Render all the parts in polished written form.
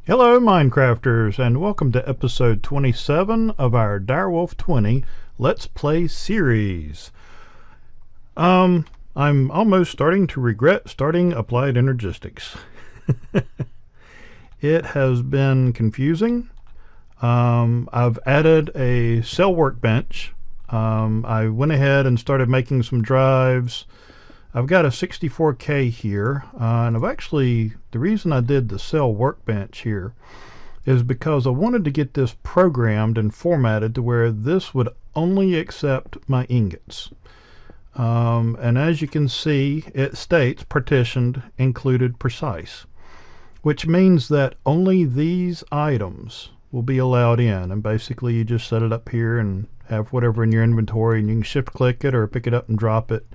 Hello, Minecrafters, and welcome to episode 27 of our Direwolf 20 Let's Play series. I'm almost starting to regret starting Applied Energistics. It has been confusing. I've added a cell workbench. I went ahead and started making some drives. I've got a 64K here, and the reason I did the cell workbench here is because I wanted to get this programmed and formatted to where this would only accept my ingots. And as you can see, it states partitioned, included precise, which means that only these items will be allowed in. And basically you just set it up here and have whatever in your inventory, and you can shift click it or pick it up and drop it.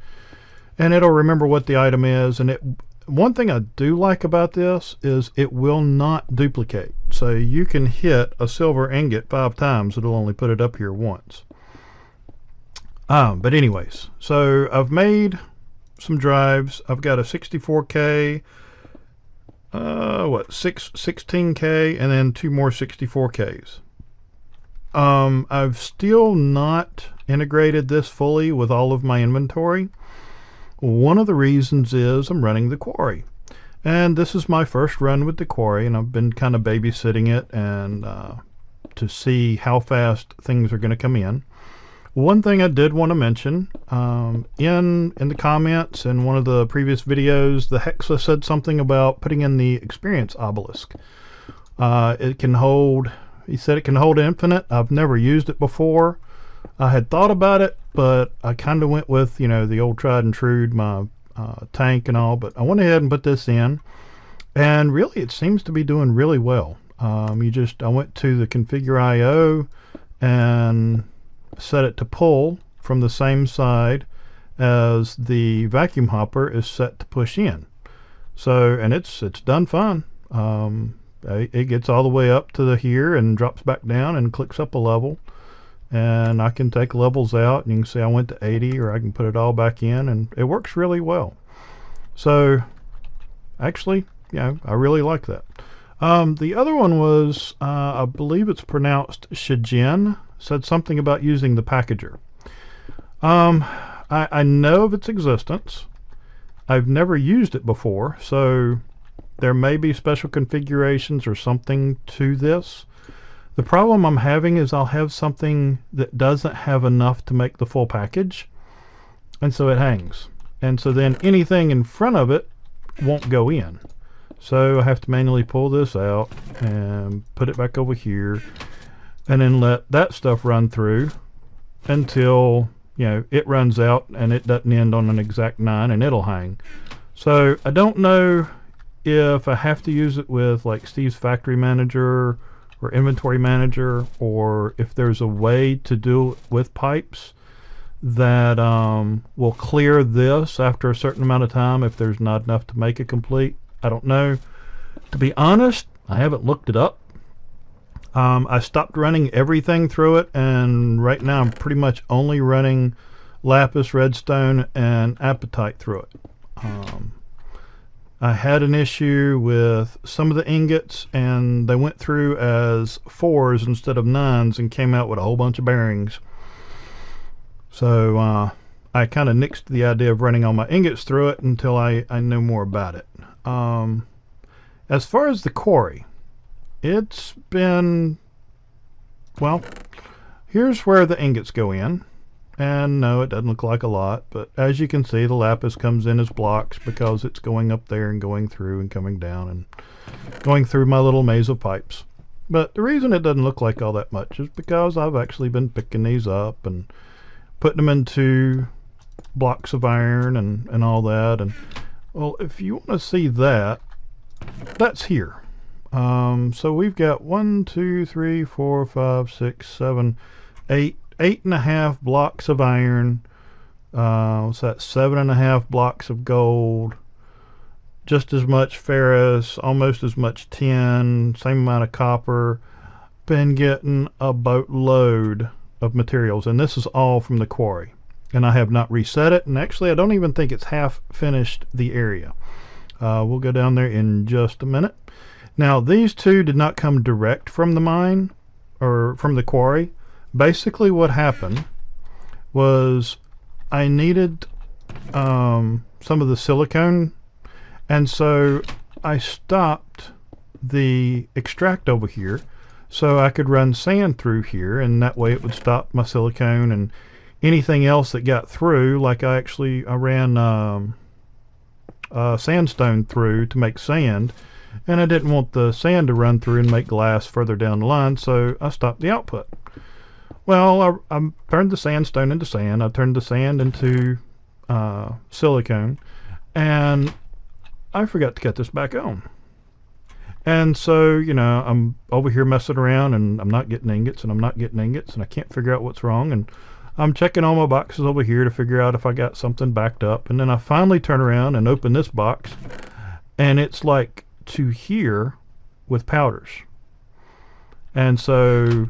And it'll remember what the item is. And one thing I do like about this is it will not duplicate. So you can hit a silver ingot 5 times. It'll only put it up here once. But anyways, so I've made some drives. I've got a 64K, 16K, and then 2 more 64Ks. I've still not integrated this fully with all of my inventory. One of the reasons is I'm running the quarry, and this is my first run with the quarry, and I've been kind of babysitting it and to see how fast things are going to come in. One thing I did want to mention, in the comments in one of the previous videos, the Hexa said something about putting in the experience obelisk. It can hold, he said it can hold infinite. I've never used it before. I had thought about it, but I kind of went with, the old tried and true, my tank and all. But I went ahead and put this in, and really it seems to be doing really well. I went to the configure IO and set it to pull from the same side as the vacuum hopper is set to push in. So, and it's done fine. It gets all the way up to here and drops back down and clicks up a level. And I can take levels out, and you can see I went to 80, or I can put it all back in, and it works really well. So actually, I really like that. The other one was, I believe it's pronounced Shijin, said something about using the packager. I know of its existence. I've never used it before, so there may be special configurations or something to this. The problem I'm having is I'll have something that doesn't have enough to make the full package, and so it hangs. And so then anything in front of it won't go in. So I have to manually pull this out and put it back over here, and then let that stuff run through until, it runs out and it doesn't end on an exact 9, and it'll hang. So I don't know if I have to use it with like Steve's Factory Manager or Inventory Manager, or if there's a way to do it with pipes that will clear this after a certain amount of time if there's not enough to make it complete. I don't know. To be honest, I haven't looked it up. I stopped running everything through it, and right now I'm pretty much only running lapis, redstone, and apatite through it. I had an issue with some of the ingots, and they went through as 4s instead of 9s and came out with a whole bunch of bearings. So I kind of nixed the idea of running all my ingots through it until I know more about it. As far as the quarry, it's been, well, here's where the ingots go in. And no, it doesn't look like a lot, but as you can see, the lapis comes in as blocks because it's going up there and going through and coming down and going through my little maze of pipes. But the reason it doesn't look like all that much is because I've actually been picking these up and putting them into blocks of iron and all that. And well, if you want to see that, that's here. So we've got 1, 2, 3, 4, 5, 6, 7, 8. 8.5 blocks of iron. What's that? 7.5 blocks of gold. Just as much ferrous, almost as much tin, same amount of copper. Been getting a boatload of materials, and this is all from the quarry. And I have not reset it, and actually I don't even think it's half finished the area. We'll go down there in just a minute. Now, these two did not come direct from the mine or from the quarry. Basically, what happened was I needed some of the silicone, and so I stopped the extract over here so I could run sand through here, and that way it would stop my silicone and anything else that got through. Like I ran sandstone through to make sand, and I didn't want the sand to run through and make glass further down the line, so I stopped the output. Well, I turned the sandstone into sand. I turned the sand into silicone, and I forgot to cut this back on. And so, I'm over here messing around, and I'm not getting ingots, and I can't figure out what's wrong. And I'm checking all my boxes over here to figure out if I got something backed up. And then I finally turn around and open this box, and it's like to here with powders. And so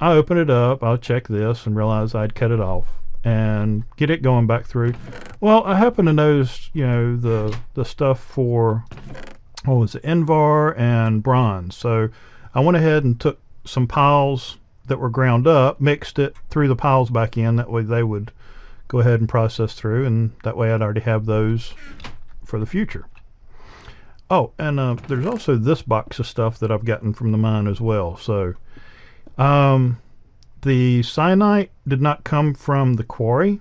I open it up, I'll check this and realize I'd cut it off and get it going back through. Well, I happen to notice, the stuff for, what was it, Invar and bronze. So I went ahead and took some piles that were ground up, mixed it, threw the piles back in. That way they would go ahead and process through, and that way I'd already have those for the future. Oh, and there's also this box of stuff that I've gotten from the mine as well. So the cyanite did not come from the quarry.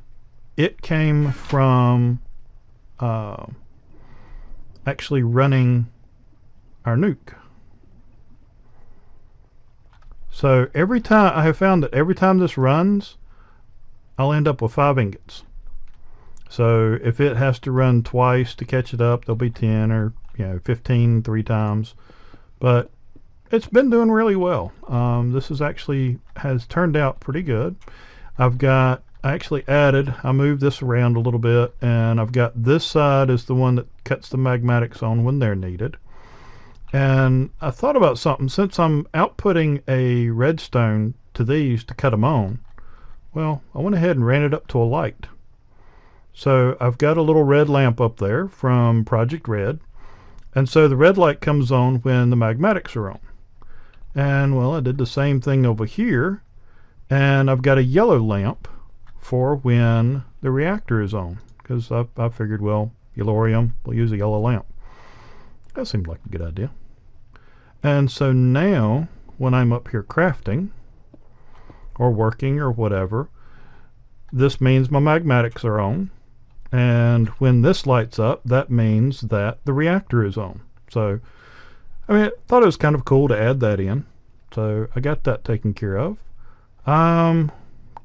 It came from actually running our nuke. So every time, I have found that every time this runs, I'll end up with 5 ingots. So if it has to run twice to catch it up, there'll be 10 or 15 3 times. But it's been doing really well. This has turned out pretty good. I moved this around a little bit, and I've got this side is the one that cuts the magmatics on when they're needed. And I thought about something. Since I'm outputting a redstone to these to cut them on, well, I went ahead and ran it up to a light. So I've got a little red lamp up there from Project Red, and so the red light comes on when the magmatics are on. And well, I did the same thing over here, and I've got a yellow lamp for when the reactor is on, because I figured, well, Yellorium, we'll use a yellow lamp. That seemed like a good idea. And so now, when I'm up here crafting, or working, or whatever, this means my magmatics are on. And when this lights up, that means that the reactor is on. So, I thought it was kind of cool to add that in. So, I got that taken care of.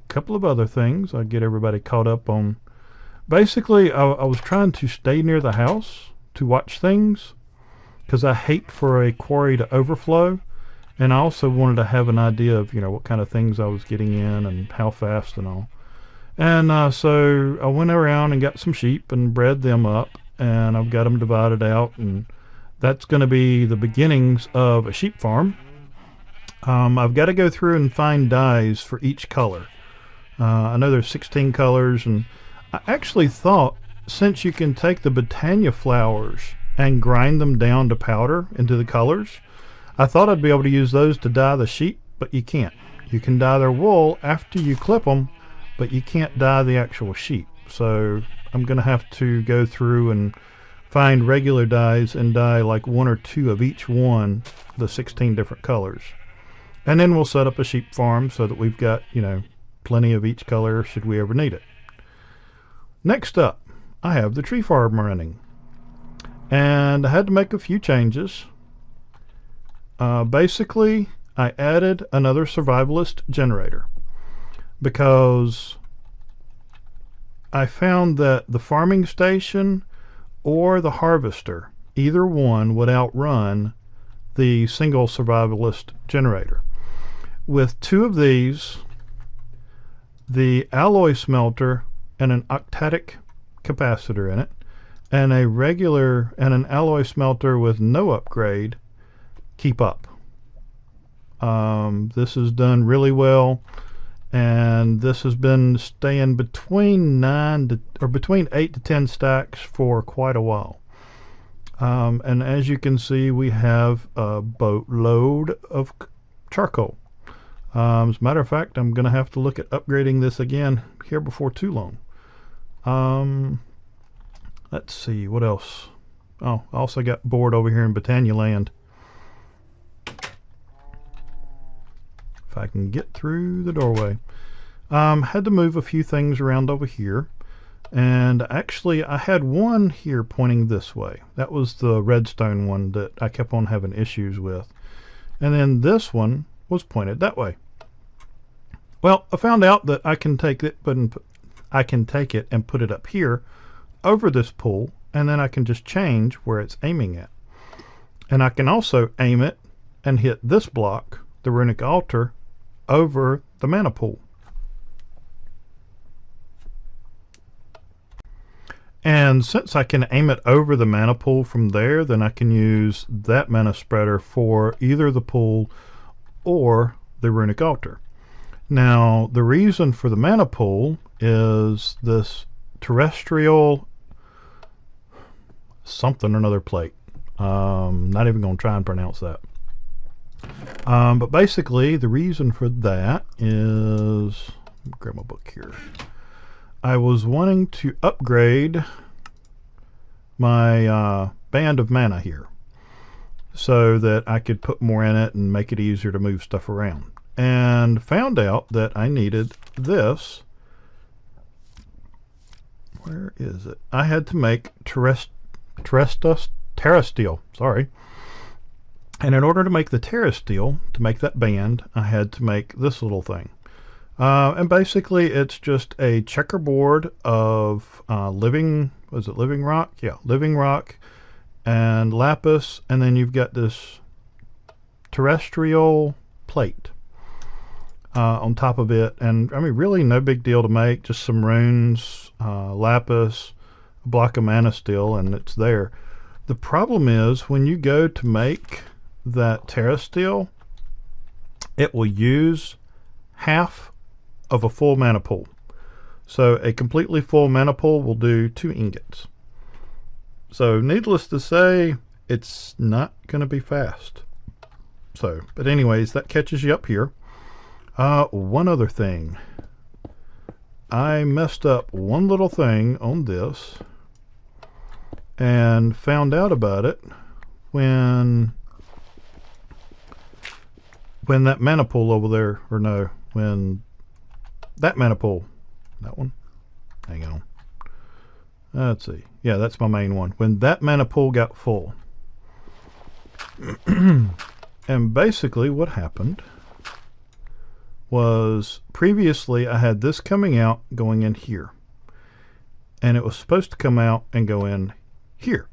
Couple of other things I get everybody caught up on. Basically, I was trying to stay near the house to watch things, because I hate for a quarry to overflow, and I also wanted to have an idea of what kind of things I was getting in and how fast and all. And so I went around and got some sheep and bred them up, and I've got them divided out, and that's going to be the beginnings of a sheep farm. I've got to go through and find dyes for each color. I know there's 16 colors, and I actually thought, since you can take the Botania flowers and grind them down to powder into the colors, I thought I'd be able to use those to dye the sheep, but you can't. You can dye their wool after you clip them, but you can't dye the actual sheep. So I'm going to have to go through and find regular dyes and dye like 1 or 2 of each one, the 16 different colors. And then we'll set up a sheep farm so that we've got, plenty of each color should we ever need it. Next up, I have the tree farm running. And I had to make a few changes. Basically, I added another survivalist generator because I found that the farming station or the harvester, either one would outrun the single survivalist generator. With 2 of these, the alloy smelter and an octadic capacitor in it, and an alloy smelter with no upgrade, keep up. This is done really well, and this has been staying between 8 to 10 stacks for quite a while. And as you can see, we have a boatload of charcoal. As a matter of fact, I'm going to have to look at upgrading this again here before too long. Let's see, what else? Oh, I also got bored over here in Botania land. If I can get through the doorway. Had to move a few things around over here. And actually, I had one here pointing this way. That was the redstone one that I kept on having issues with. And then this one was pointed that way. Well, I found out that I can take it, and put it up here over this pool, and then I can just change where it's aiming at. And I can also aim it and hit this block, the runic altar, over the mana pool. And since I can aim it over the mana pool from there, then I can use that mana spreader for either the pool or the runic altar. Now, the reason for the mana pool is this terrestrial something or another plate. Not even going to try and pronounce that. But basically, the reason for that is, grab my book here. I was wanting to upgrade my band of mana here so that I could put more in it and make it easier to move stuff around. And found out that I needed this. Where is it? I had to make terrasteel, sorry. And in order to make the terrasteel, to make that band, I had to make this little thing. And basically it's just a checkerboard of living rock? Yeah, living rock and lapis, and then you've got this terrestrial plate on top of it. And I mean, really no big deal to make, just some runes, lapis, a block of mana steel, and it's there. The problem is when you go to make that terrasteel, it will use half of a full mana pool. So a completely full mana pool will do 2 ingots. So needless to say, it's not going to be fast. So, but anyways, that catches you up here. One other thing. I messed up one little thing on this and found out about it when that mana pool over there, or no, when that mana pool, that one, hang on, let's see, yeah, that's my main one. When that mana pool got full, and basically what happened was previously I had this coming out going in here, and it was supposed to come out and go in here,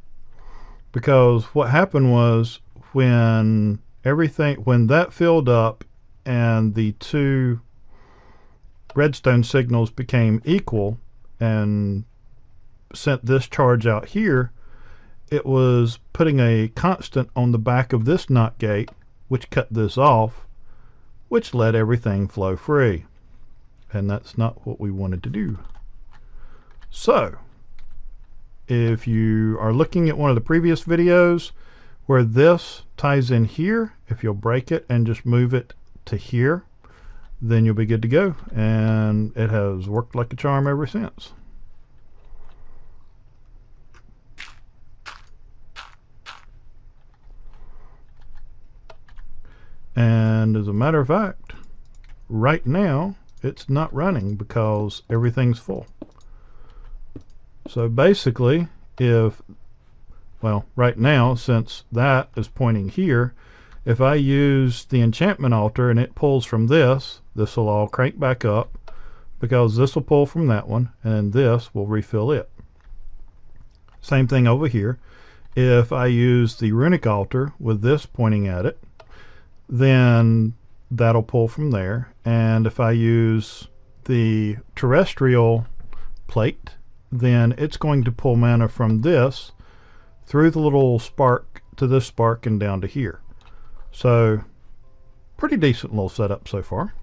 because what happened was when that filled up and the 2 redstone signals became equal and sent this charge out here, it was putting a constant on the back of this NOT gate, which cut this off, which let everything flow free. And that's not what we wanted to do. So, if you are looking at one of the previous videos where this ties in here, if you'll break it and just move it to here, then you'll be good to go. And it has worked like a charm ever since. And as a matter of fact, right now it's not running because everything's full. So basically, right now, since that is pointing here, if I use the enchantment altar and it pulls from this will all crank back up, because this will pull from that one and this will refill it. Same thing over here. If I use the runic altar with this pointing at it, then that'll pull from there. And if I use the terrestrial plate, then it's going to pull mana from this through the little spark to this spark and down to here. So pretty decent little setup so far.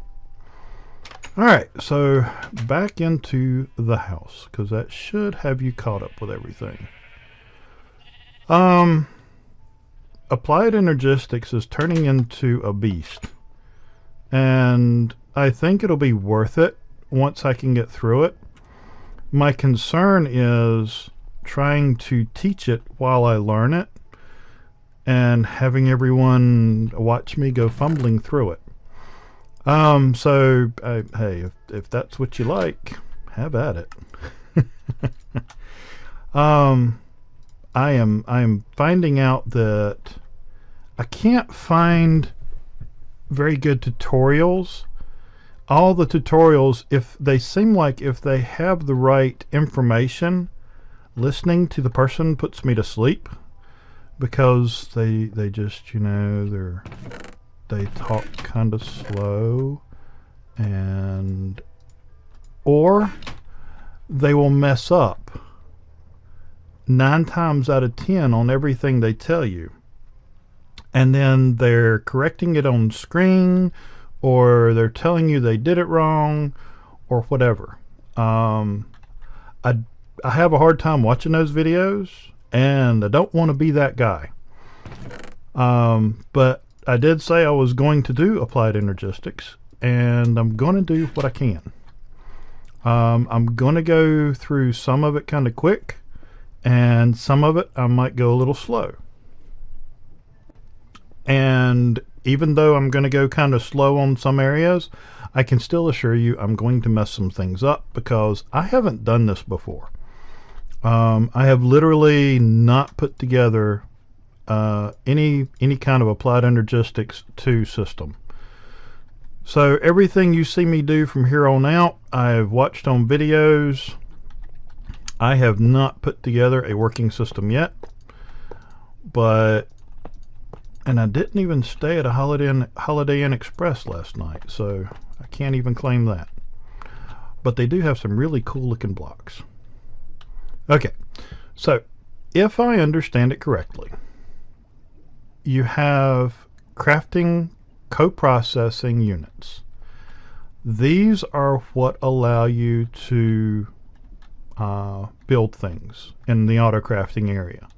Alright, so back into the house, because that should have you caught up with everything. Um, Applied Energistics is turning into a beast, and I think it'll be worth it once I can get through it. My concern is trying to teach it while I learn it and having everyone watch me go fumbling through it. Hey, if that's what you like, have at it. I am finding out that I can't find very good tutorials. All the tutorials, if they seem like if they have the right information, listening to the person puts me to sleep, because they just, they talk kind of slow, and or they will mess up 9 times out of 10 on everything they tell you, and then they're correcting it on screen, or they're telling you they did it wrong, or whatever. I have a hard time watching those videos, and I don't want to be that guy. But I did say I was going to do Applied Energistics, and I'm going to do what I can. I'm going to go through some of it kind of quick, and some of it I might go a little slow. And even though I'm going to go kind of slow on some areas, I can still assure you I'm going to mess some things up, because I haven't done this before. I have literally not put together any kind of Applied Energistics 2 system. So everything you see me do from here on out, I've watched on videos. I have not put together a working system yet, and I didn't even stay at a Holiday Inn Express last night, so I can't even claim that. But they do have some really cool looking blocks. Okay, so if I understand it correctly, you have crafting co-processing units. These are what allow you to build things in the autocrafting area.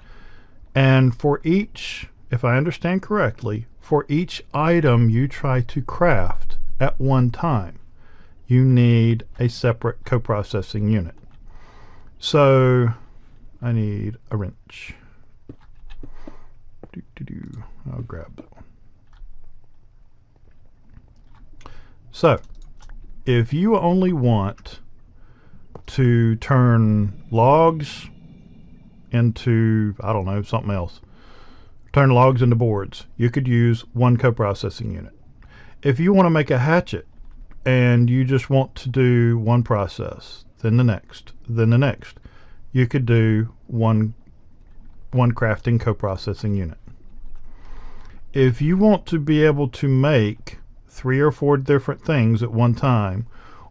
And for each, if I understand correctly, for each item you try to craft at one time, you need a separate co-processing unit. So I need a wrench. I'll grab that one. So if you only want to turn logs into, I don't know, something else, turn logs into boards, you could use one co-processing unit. If you want to make a hatchet and you just want to do one process, then the next, then the next, you could do one crafting co-processing unit. If you want to be able to make 3 or 4 different things at one time,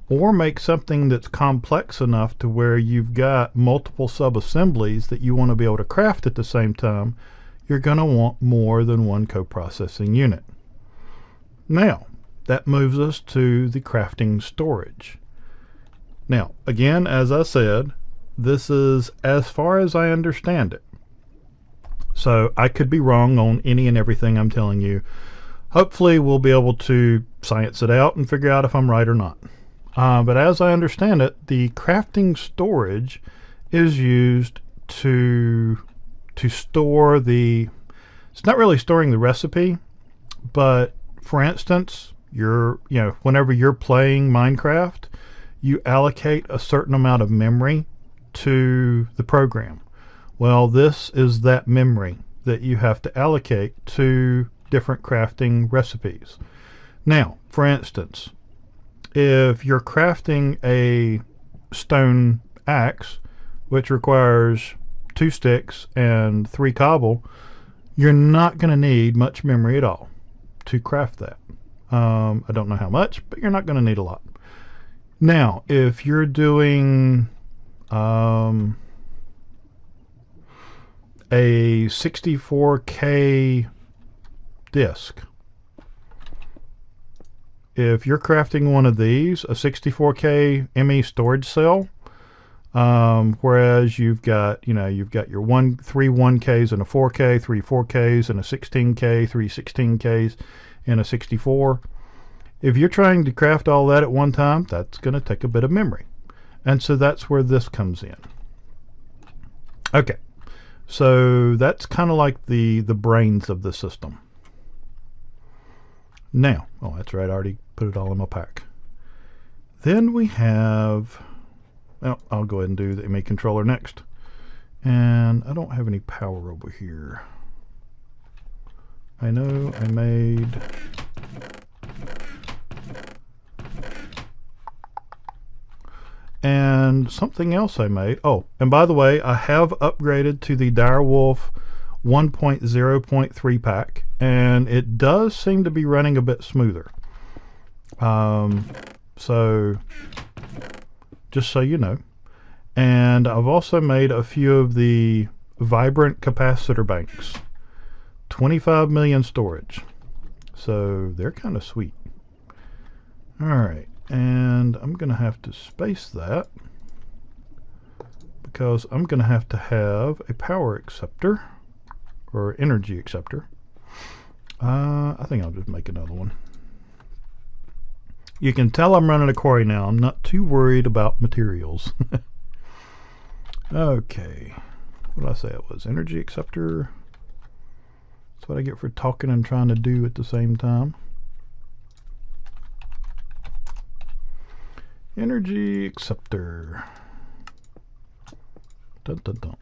or make something that's complex enough to where you've got multiple sub-assemblies that you want to be able to craft at the same time, you're going to want more than one co-processing unit. Now, that moves us to the crafting storage. Now, again, as I said, this is as far as I understand it. So I could be wrong on any and everything I'm telling you. Hopefully we'll be able to science it out and figure out if I'm right or not. But as I understand it, the crafting storage is used to store the, it's not really storing the recipe, but for instance, whenever you're playing Minecraft, you allocate a certain amount of memory to the program. Well, this is that memory that you have to allocate to different crafting recipes. Now, for instance, if you're crafting a stone axe, which requires 2 sticks and 3 cobble, you're not going to need much memory at all to craft that. I don't know how much, but you're not going to need a lot. Now, if you're doing a 64K disk, if you're crafting one of these, a 64K ME storage cell, Whereas you've got your three 1Ks and a 4K, three 4Ks and a 16K, three 16Ks and a 64. If you're trying to craft all that at one time, that's going to take a bit of memory. And so that's where this comes in. Okay, so that's kind of like the brains of the system. Now, oh, that's right, I already put it all in my pack. Then we have, well, I'll go ahead and do the ME controller next. And I don't have any power over here. I know I made... And something else I made. Oh, and by the way, I have upgraded to the Direwolf 1.0.3 pack, and it does seem to be running a bit smoother. So just so you know. And I've also made a few of the vibrant capacitor banks. 25 million storage. So they're kind of sweet. All right. And I'm going to have to space that because I'm going to have a power acceptor or energy acceptor. I think I'll just make another one. You can tell I'm running a quarry now. I'm not too worried about materials. Okay. What did I say it was? Energy acceptor. That's what I get for talking and trying to do at the same time. Energy acceptor. Dun, dun, dun.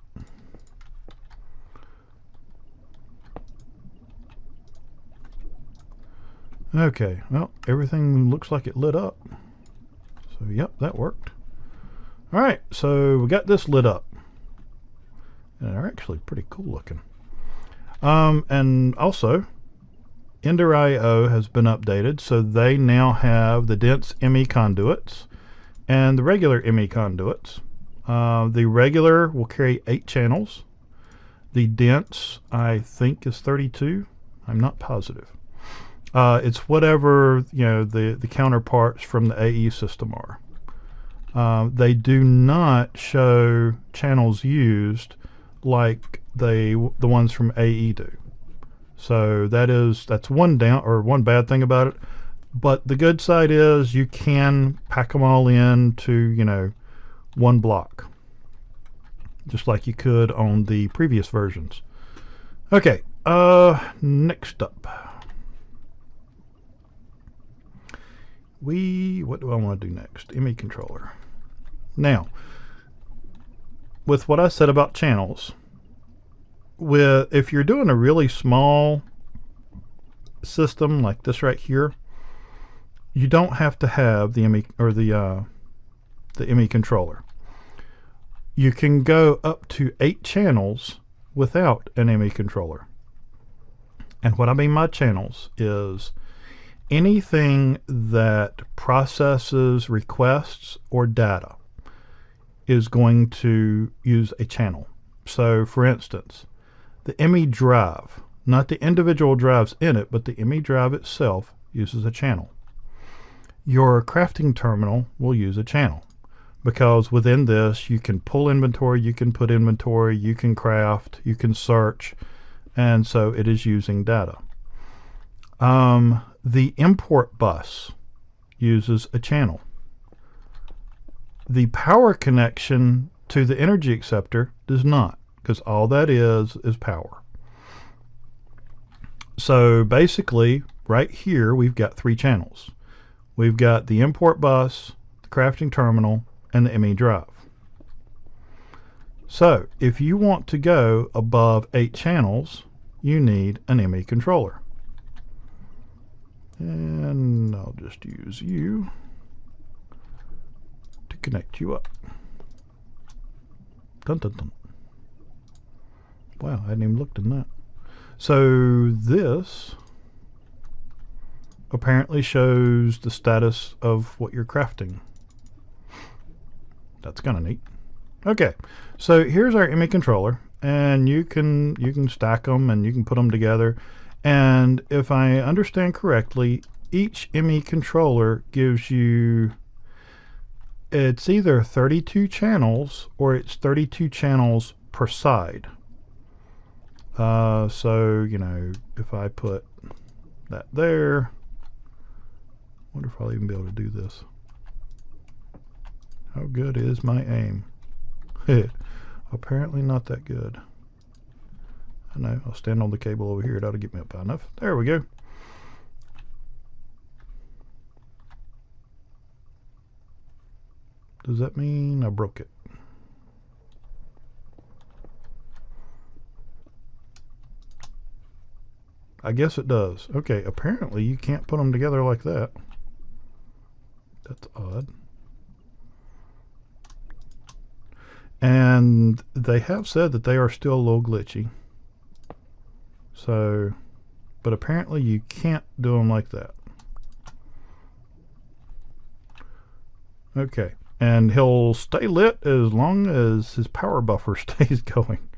Okay, well, everything looks like it lit up. So, yep, that worked. All right, so we got this lit up. And they're actually pretty cool looking. And also, Ender.io has been updated, so they now have the dense ME conduits and the regular ME conduits. The regular will carry 8 channels. The dense, I think, is 32. I'm not positive. It's whatever the counterparts from the AE system are. They do not show channels used like the ones from AE do. So that's one bad thing about it. But the good side is you can pack them all into one block, just like you could on the previous versions. Okay, next up, what do I want to do next? ME controller. Now, with what I said about channels, if you're doing a really small system like this right here, you don't have to have the ME or the ME controller. You can go up to 8 channels without an ME controller. And what I mean by channels is anything that processes requests or data is going to use a channel. So for instance, the ME drive, not the individual drives in it, but the ME drive itself uses a channel. Your crafting terminal will use a channel because within this you can pull inventory, you can put inventory, you can craft, you can search, and so it is using data. The import bus uses a channel. The power connection to the energy acceptor does not, because all that is power. So basically right here we've got 3 channels. We've got the import bus, the crafting terminal, and the ME drive. So if you want to go above 8 channels, you need an ME controller. And I'll just use you to connect you up. Dun, dun, dun. Wow, I hadn't even looked in that. So this apparently shows the status of what you're crafting. That's kind of neat. Okay, so here's our ME controller, and you can stack them and you can put them together. And if I understand correctly, each ME controller gives you it's either 32 channels or it's 32 channels per side. So, you know, if I put that there, I wonder if I'll even be able to do this. How good is my aim? Apparently not that good. I know, I'll stand on the cable over here. That'll get me up high enough. There we go. Does that mean I broke it? I guess it does. Okay, apparently you can't put them together like that. That's odd. And they have said that they are still a little glitchy. So, but apparently you can't do them like that. Okay, and he'll stay lit as long as his power buffer stays going.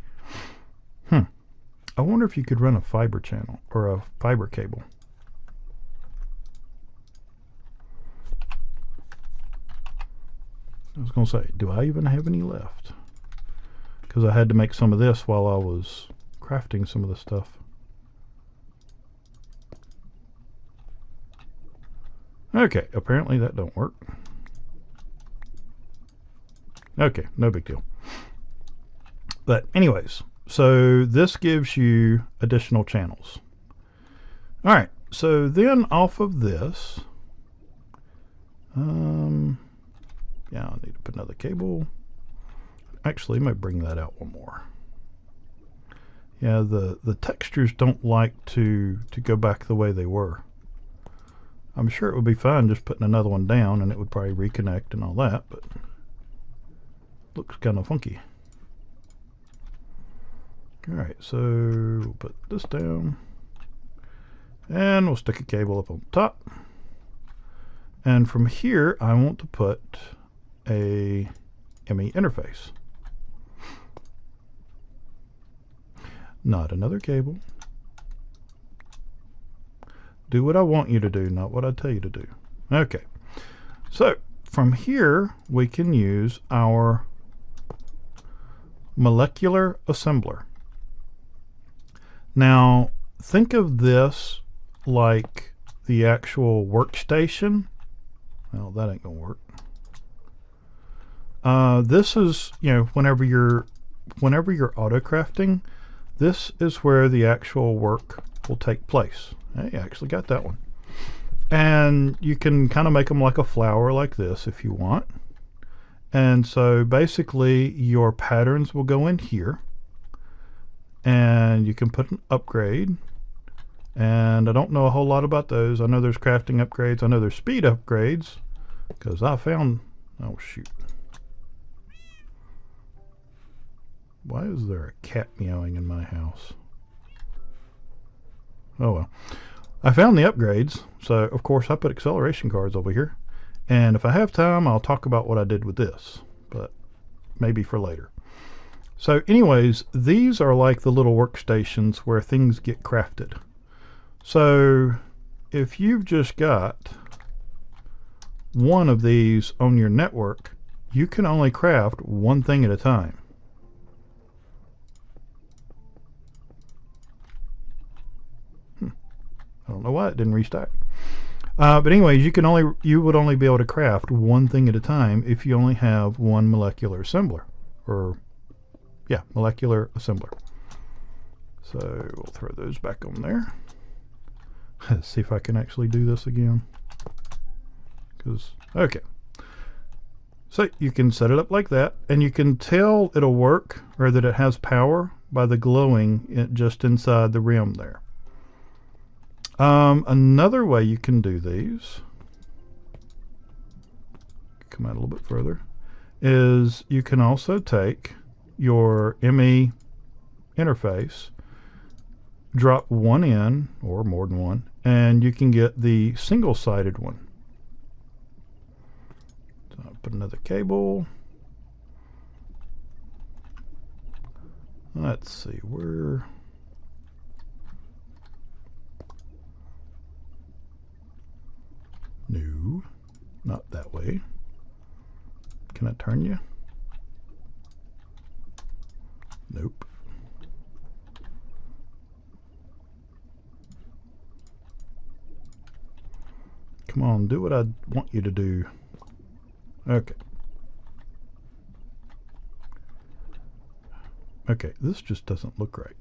I wonder if you could run a fiber channel or a fiber cable. I was going to say, do I even have any left? Because I had to make some of this while I was crafting some of the stuff. Okay, apparently that don't work. Okay, no big deal. But anyways, so this gives you additional channels. All right, so then off of this, yeah, I need to put another cable. Actually, I might bring that out one more. Yeah, the textures don't like to go back the way they were. I'm sure it would be fine just putting another one down and it would probably reconnect and all that, but looks kind of funky. Alright, so we'll put this down and we'll stick a cable up on top. And from here, I want to put a ME interface. Not another cable. Do what I want you to do, not what I tell you to do. Okay, so from here, we can use our molecular assembler. Now, think of this like the actual workstation. Well, that ain't gonna work. This is, you know, whenever you're autocrafting, this is where the actual work will take place. Hey, I actually got that one. And you can kind of make them like a flower like this if you want. And so basically your patterns will go in here and you can put an upgrade. And I don't know a whole lot about those. I know there's crafting upgrades. I know there's speed upgrades because I found, oh shoot. Why is there a cat meowing in my house? Oh well. I found the upgrades, so of course I put acceleration cards over here. And if I have time, I'll talk about what I did with this, but maybe for later. So anyways, these are like the little workstations where things get crafted. So if you've just got one of these on your network, you can only craft one thing at a time. I don't know why it didn't restart. But anyways, you would only be able to craft one thing at a time if you only have one molecular assembler, or yeah, molecular assembler. So we'll throw those back on there. Let's see if I can actually do this again. Okay. So you can set it up like that, and you can tell it'll work or that it has power by the glowing just inside the rim there. Another way you can do these, come out a little bit further, is you can also take your ME interface, drop one in, or more than one, and you can get the single-sided one. So I'll put another cable. Let's see, where... No, not that way. Can I turn you? Nope. Come on, do what I want you to do. Okay. Okay, this just doesn't look right.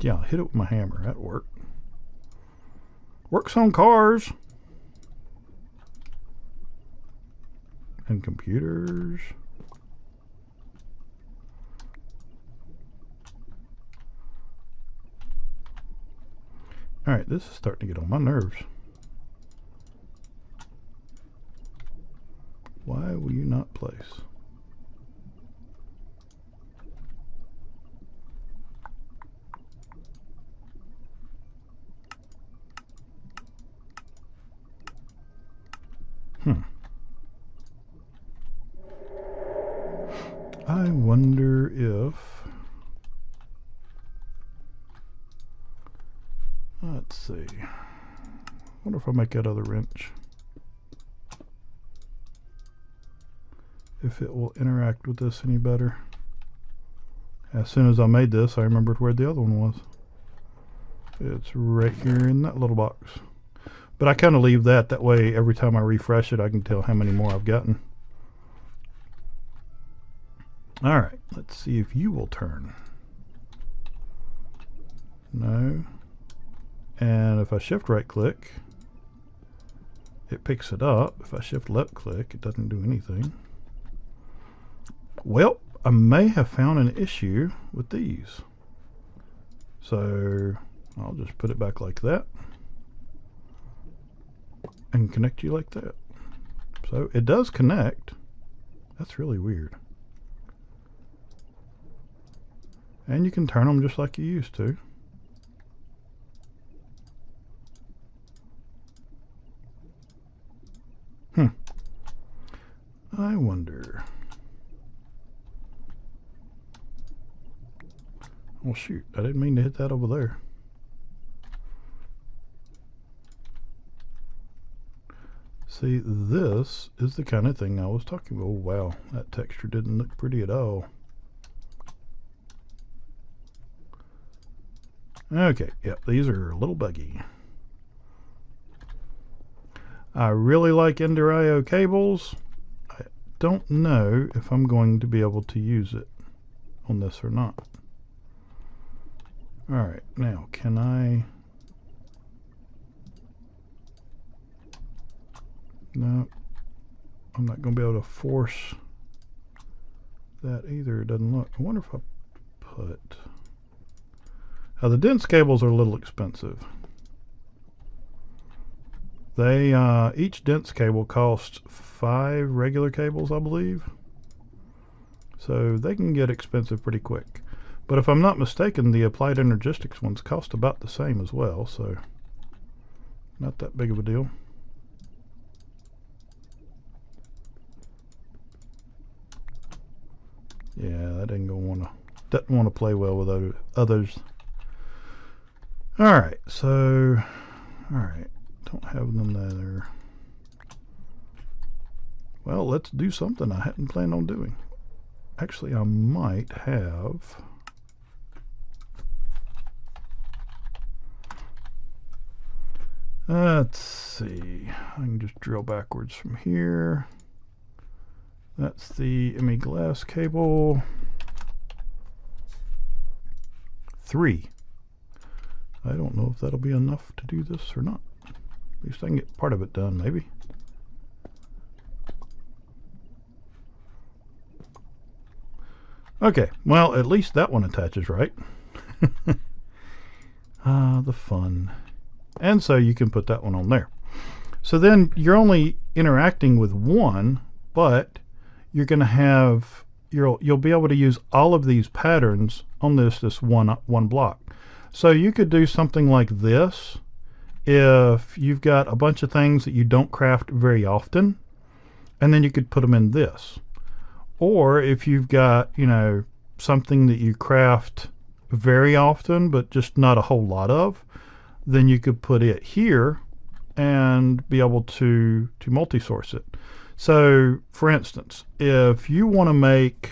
Yeah, I'll hit it with my hammer. That'll work. Works on cars. And computers. Alright, this is starting to get on my nerves. Why will you not place? I wonder if... Let's see. I wonder if I make that other wrench. If it will interact with this any better. As soon as I made this, I remembered where the other one was. It's right here in that little box. But I kind of leave that way every time I refresh it, I can tell how many more I've gotten. Alright, let's see if you will turn. No. And if I shift right click, it picks it up. If I shift left click, it doesn't do anything. Well, I may have found an issue with these. So I'll just put it back like that and connect you like that. So it does connect. That's really weird. And you can turn them just like you used to. I wonder. Oh shoot, I didn't mean to hit that over there. See, this is the kind of thing I was talking about. Oh wow, that texture didn't look pretty at all. Okay, yep, these are a little buggy. I really like Ender IO cables. I don't know if I'm going to be able to use it on this or not. Alright, now can I... No, I'm not going to be able to force that either. It doesn't look. I wonder if I put... the dense cables are a little expensive. They each dense cable costs 5 regular cables, I believe. So they can get expensive pretty quick. But if I'm not mistaken, the Applied Energistics ones cost about the same as well, so not that big of a deal. Yeah, that ain't gonna doesn't want to play well with others. Alright, so alright. Don't have them there. Well, let's do something I hadn't planned on doing. Actually, I might have... Let's see. I can just drill backwards from here. That's the ME glass cable. 3. I don't know if that'll be enough to do this or not. At least I can get part of it done, maybe. Okay, well, at least that one attaches right. The fun. And so you can put that one on there. So then you're only interacting with one, but you're going to have, you'll be able to use all of these patterns on this one block. So you could do something like this. If you've got a bunch of things that you don't craft very often, and then you could put them in this. Or if you've got, you know, something that you craft very often but just not a whole lot of, then you could put it here and be able to multi-source it. So, for instance, if you want to make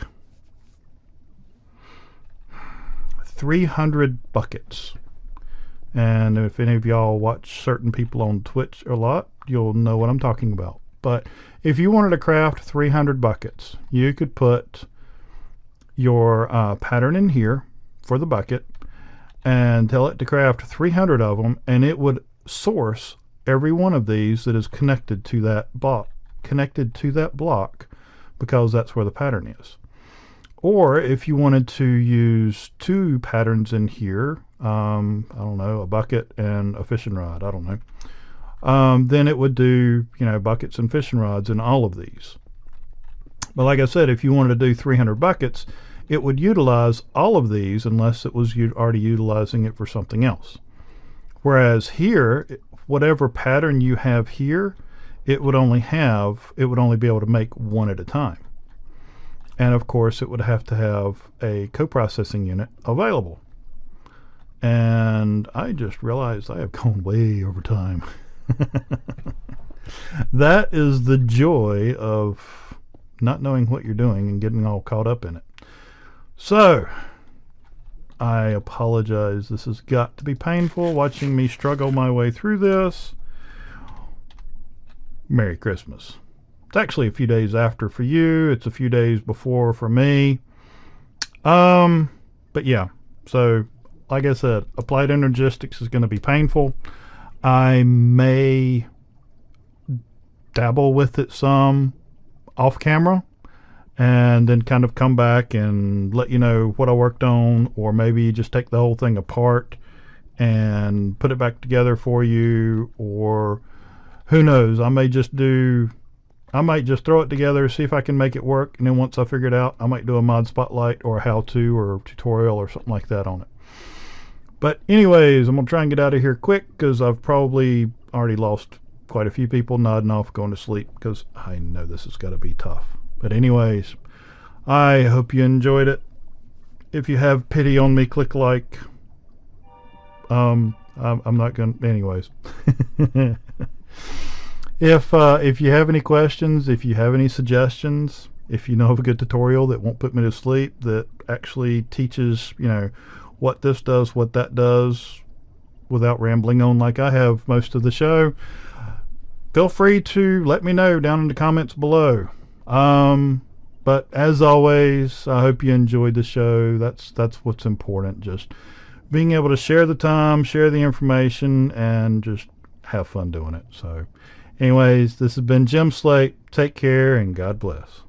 300 buckets, and if any of y'all watch certain people on Twitch a lot, you'll know what I'm talking about. But if you wanted to craft 300 buckets, you could put your pattern in here for the bucket and tell it to craft 300 of them, and it would source every one of these that is connected to that block, because that's where the pattern is. Or if you wanted to use 2 patterns in here, I don't know, a bucket and a fishing rod, I don't know, then it would do, buckets and fishing rods in all of these. But like I said, if you wanted to do 300 buckets, it would utilize all of these unless it was already utilizing it for something else. Whereas here, whatever pattern you have here, it would only be able to make one at a time. And of course, it would have to have a co-processing unit available. And I just realized I have gone way over time. That is the joy of not knowing what you're doing and getting all caught up in it. So, I apologize. This has got to be painful watching me struggle my way through this. Merry Christmas. It's actually a few days after for you. It's a few days before for me. But yeah, so like I said, applied energistics is going to be painful. I may dabble with it some off camera and then kind of come back and let you know what I worked on, or maybe just take the whole thing apart and put it back together for you, or who knows, I might just throw it together, see if I can make it work, and then once I figure it out, I might do a mod spotlight or a how-to or tutorial or something like that on it. But anyways, I'm going to try and get out of here quick because I've probably already lost quite a few people nodding off, going to sleep, because I know this has got to be tough. But anyways, I hope you enjoyed it. If you have pity on me, click like. I'm not going to... Anyways. If you have any questions, if you have any suggestions, if you know of a good tutorial that won't put me to sleep, that actually teaches, what this does, what that does, without rambling on like I have most of the show, feel free to let me know down in the comments below. But as always, I hope you enjoyed the show. That's what's important. Just being able to share the time, share the information, and just have fun doing it. So anyways, this has been Jim Slate. Take care and God bless.